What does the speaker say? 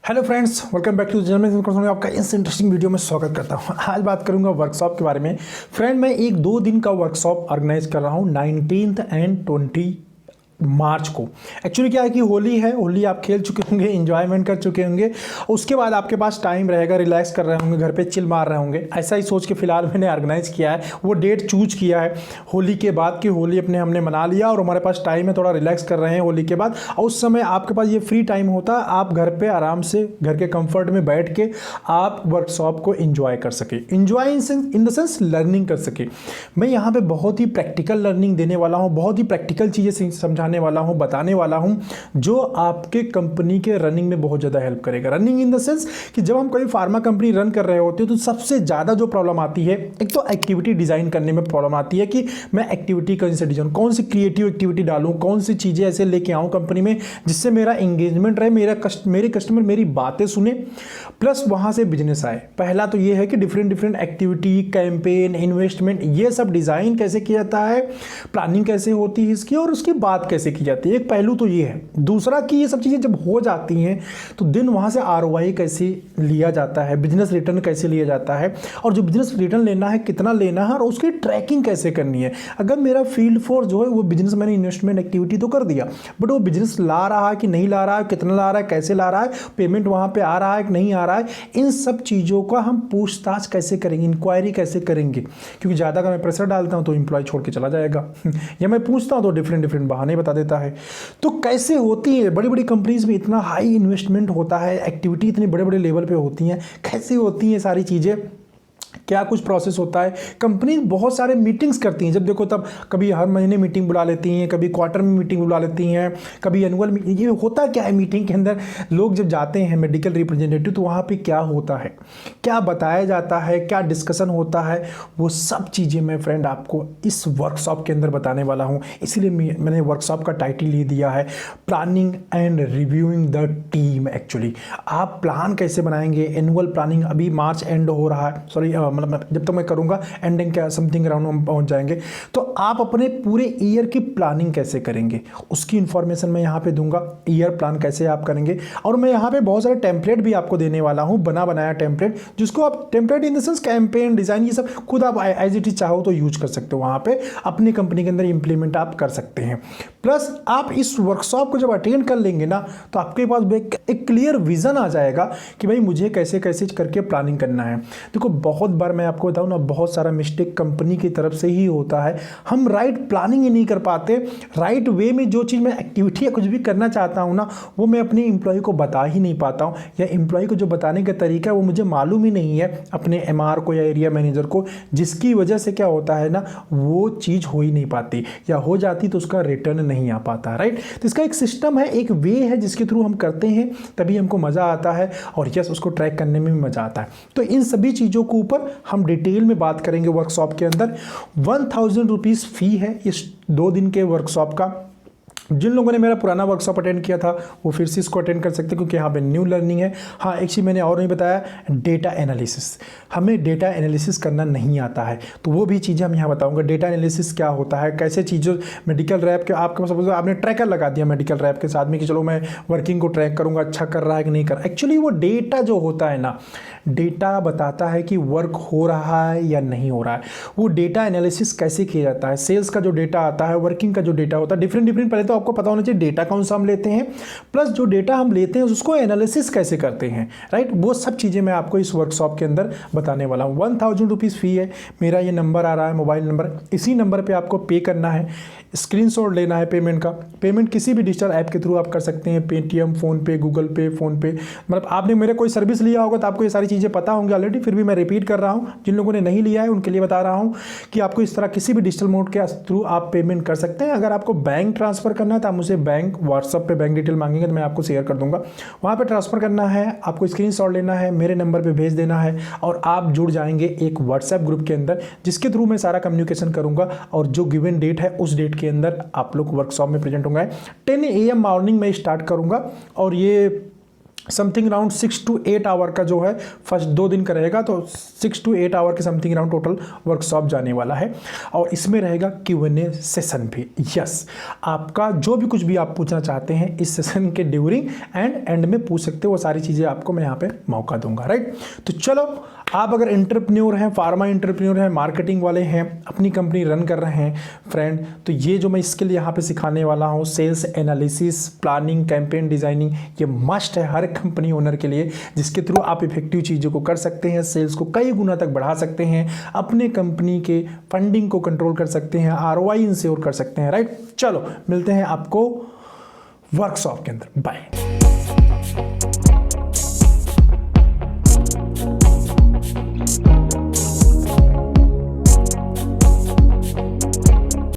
Hello friends, welcome back to the channel में आपका इस इंटरेस्टिंग वीडियो में स्वागत करता हूं। आज बात करूंगा वर्कशॉप के बारे में। फ्रेंड, मैं एक 2 दिन का वर्कशॉप ऑर्गेनाइज कर रहा हूं 19 एंड 20 मार्च को। एक्चुअली क्या है कि होली है, होली आप खेल चुके होंगे, एंजॉयमेंट कर चुके होंगे। उसके बाद आपके पास टाइम रहेगा, रिलैक्स कर रहे होंगे, घर पे चिल मार रहे होंगे। ऐसा ही सोच के फिलहाल मैंने ऑर्गेनाइज किया है, वो डेट चूज किया है होली के बाद की। होली अपने हमने मना लिया और हमारे पास टाइम है, थोड़ा रिलैक्स कर रहे हैं होली के बाद। और उस समय आपके पास ये फ्री टाइम होता है, आप घर पे आराम से घर के कंफर्ट में बैठ के आप वर्कशॉप को एंजॉय कर सके। Enjoy in the sense learning कर सके। मैं यहाँ पे बहुत ही प्रैक्टिकल लर्निंग देने वाला हूँ, बहुत ही प्रैक्टिकल चीज़ें समझाने वाला हूँ, बताने वाला हूं, जो आपके कंपनी के रनिंग में बहुत ज्यादा हेल्प करेगा। रनिंग इन द सेंस कि जब हम कोई फार्मा कंपनी रन कर रहे होते हैं तो सबसे ज्यादा जो प्रॉब्लम आती है, एक तो एक्टिविटी डिजाइन करने में प्रॉब्लम आती है कि मैं एक्टिविटी कौन सी डिजाइन, कौन सी क्रिएटिव एक्टिविटी डालूं, कौन सी चीजें ऐसे लेके आऊं कंपनी में जिससे मेरा एंगेजमेंट रहे, मेरे कस्टमर मेरी बातें सुने, प्लस वहां से बिजनेस आए। पहला तो ये है कि different different activity, campaign, investment, ये सब डिजाइन कैसे किया जाता है, प्लानिंग कैसे होती है इसकी, और उसकी बात कैसे की जाती है। एक पहलू तो ये है। दूसरा कि ये सब चीजें जब हो जाती हैं तो दिन वहां से आरओआई कैसे लिया जाता है, बिजनेस रिटर्न कैसे लिया जाता है, और जो बिजनेस रिटर्न लेना है कितना लेना है, और उसकी ट्रैकिंग कैसे करनी है। अगर मेरा फील्ड फोर्स जो है वो बिजनेस, मैंने इन्वेस्टमेंट एक्टिविटी तो कर दिया, बट वो बिजनेस ला रहा है कि नहीं ला रहा है, कितना ला रहा है, कैसे ला रहा है, पेमेंट वहां पे आ रहा है कि नहीं आ रहा है, इन सब चीजों का हम पूछताछ कैसे करेंगे, इंक्वायरी कैसे करेंगे। क्योंकि ज्यादा अगर मैं प्रेशर डालता हूं तो इंप्लॉय छोड़ के चला जाएगा या मैं पूछता हूं तो डिफरेंट डिफरेंट बहाने बता देता है। तो कैसे होती है, बड़ी बड़ी कंपनीज में इतना हाई इन्वेस्टमेंट होता है, एक्टिविटी इतने बड़े बड़े लेवल पे होती हैं, कैसे होती हैं सारी चीज़ें, क्या कुछ प्रोसेस होता है। कंपनी बहुत सारे मीटिंग्स करती हैं, जब देखो तब कभी हर महीने मीटिंग बुला लेती हैं, कभी क्वार्टर में मीटिंग बुला लेती हैं, कभी एनुअल मीटिंग। ये होता क्या है मीटिंग के अंदर, लोग जब जाते हैं मेडिकल रिप्रेजेंटेटिव तो वहाँ पे क्या होता है, क्या बताया जाता है, क्या डिस्कशन होता है, वो सब चीज़ें मैं फ्रेंड आपको इस वर्कशॉप के अंदर बताने वाला हूँ। इसीलिए मैंने वर्कशॉप का टाइटल ही दिया है planning and reviewing the team. Actually आप प्लान कैसे बनाएंगे, एनुअल प्लानिंग अभी मार्च एंड हो रहा है, सॉरी मतलब जब तक मैं करूंगा एंडिंग क्या समथिंग अराउंड हम पहुंच जाएंगे। तो आप अपने पूरे ईयर की प्लानिंग कैसे करेंगे उसकी इंफॉर्मेशन मैं यहाँ पे दूंगा। ईयर प्लान कैसे आप करेंगे, और मैं यहाँ पे बहुत सारे टेम्पलेट भी आपको देने वाला हूँ, बना बनाया टेम्पलेट, जिसको आप template in the sense campaign design, ये सब खुद आप एज इट इज चाहो तो यूज कर सकते हो, वहाँ पे अपनी कंपनी के अंदर इंप्लीमेंट आप कर सकते हैं। प्लस आप इस वर्कशॉप को जब अटेंड कर लेंगे ना तो आपके पास एक क्लियर विजन आ जाएगा कि भाई मुझे कैसे कैसे करके प्लानिंग करना है। देखो बहुत बार मैं आपको बताऊं ना, बहुत सारा मिस्टेक कंपनी की तरफ से ही होता है। हम राइट प्लानिंग ही नहीं कर पाते, राइट वे में जो चीज़ मैं एक्टिविटी या कुछ भी करना चाहता हूं ना, वो मैं अपने एम्प्लॉय को बता ही नहीं पाता हूं, या एम्प्लॉय को जो बताने का तरीका है वो मुझे मालूम ही नहीं है अपने एमआर को या एरिया मैनेजर को, जिसकी वजह से क्या होता है ना, वो चीज़ हो ही नहीं पाती, या हो जाती तो उसका रिटर्न नहीं आ पाता। राइट, तो इसका एक सिस्टम है, एक वे है जिसके थ्रू हम करते हैं, तभी हमको मज़ा आता है, और यस उसको ट्रैक करने में भी मज़ा आता है। तो इन सभी चीज़ों के ऊपर हम डिटेल में बात करेंगे वर्कशॉप के अंदर। 1000 रुपीज़ फी है इस 2 दिन के वर्कशॉप का। जिन लोगों ने मेरा पुराना वर्कशॉप अटेंड किया था वो फिर से इसको अटेंड कर सकते हैं, क्योंकि यहाँ पे न्यू लर्निंग है। हाँ, एक चीज़ मैंने और नहीं बताया, डेटा एनालिसिस। हमें डेटा एनालिसिस करना नहीं आता है, तो वो भी चीज़ें हम यहाँ बताऊंगा। डेटा एनालिसिस क्या होता है, कैसे चीज़ें मेडिकल रैप के, आपके सपोज आपने ट्रैकर लगा दिया मेडिकल रैप के साथ में कि चलो मैं वर्किंग को ट्रैक करूँगा, अच्छा कर रहा है कि नहीं कर। एक्चुअली वो डेटा जो होता है ना, डेटा बताता है कि वर्क हो रहा है या नहीं हो रहा है। वो डेटा एनालिसिस कैसे किया जाता है, सेल्स का जो डेटा आता है, वर्किंग का जो डेटा होता है, डिफरेंट पहले तो आपको पता होना चाहिए डेटा कौन सा हम लेते हैं, प्लस जो डेटा हम लेते हैं उसको एनालिसिस कैसे करते हैं। राइट, वो सब चीज़ें मैं आपको इस वर्कशॉप के अंदर बताने वाला हूँ। 1000 रुपीज़ फी है। मेरा ये नंबर आ रहा है, मोबाइल नंबर, इसी नंबर पे आपको पे करना है, स्क्रीनशॉट लेना है पेमेंट का। पेमेंट किसी भी डिजिटल ऐप के थ्रू आप कर सकते हैं, पेटीएम, फ़ोनपे, गूगल पे, फ़ोनपे, मतलब आपने मेरे कोई सर्विस लिया होगा तो आपको ये सारी चीज़ें पता होंगी ऑलरेडी, फिर भी मैं रिपीट कर रहा हूँ। जिन लोगों ने नहीं लिया है उनके लिए बता रहा हूँ कि आपको इस तरह किसी भी डिजिटल मोड के थ्रू आप पेमेंट कर सकते हैं। अगर आपको बैंक ट्रांसफ़र करना है तो आप मुझे बैंक व्हाट्सअप पे बैंक डिटेल मांगेंगे तो मैं आपको शेयर कर दूंगा, वहाँ पे ट्रांसफ़र करना है, आपको स्क्रीनशॉट लेना है, मेरे नंबर पे भेज देना है, और आप जुड़ जाएंगे एक व्हाट्सएप ग्रुप के अंदर, जिसके थ्रू मैं सारा कम्युनिकेशन करूँगा, और जो गिवन डेट है उस डेट के अंदर आप लोग वर्कशॉप में प्रेजेंट होंगे। 10 AM मॉर्निंग में स्टार्ट करूँगा, और ये समथिंग अराउंड 6 to 8 आवर का जो है फर्स्ट 2 दिन का रहेगा, तो 6 to 8 आवर के समथिंग अराउंड टोटल वर्कशॉप जाने वाला है। और इसमें रहेगा Q&A सेशन भी। यस, आपका जो भी कुछ भी आप पूछना चाहते हैं इस सेशन के ड्यूरिंग एंड में पूछ सकते हो, वो सारी चीज़ें आपको मैं यहाँ पे मौका दूंगा, राइट। तो चलो, आप अगर एंटरप्रेन्योर हैं, फार्मा एंटरप्रेन्योर हैं, मार्केटिंग वाले हैं, अपनी कंपनी रन कर रहे हैं फ्रेंड, तो ये जो मैं स्किल यहाँ पे सिखाने वाला हूँ, sales analysis, planning, campaign designing, ये मस्ट है हर कंपनी ओनर के लिए, जिसके थ्रू आप इफेक्टिव चीज़ों को कर सकते हैं, सेल्स को कई गुना तक बढ़ा सकते हैं, अपने कंपनी के फंडिंग को कंट्रोल कर सकते हैं, ROI इंश्योर कर सकते हैं, राइट। चलो मिलते हैं आपको वर्कशॉप के अंदर, बाय।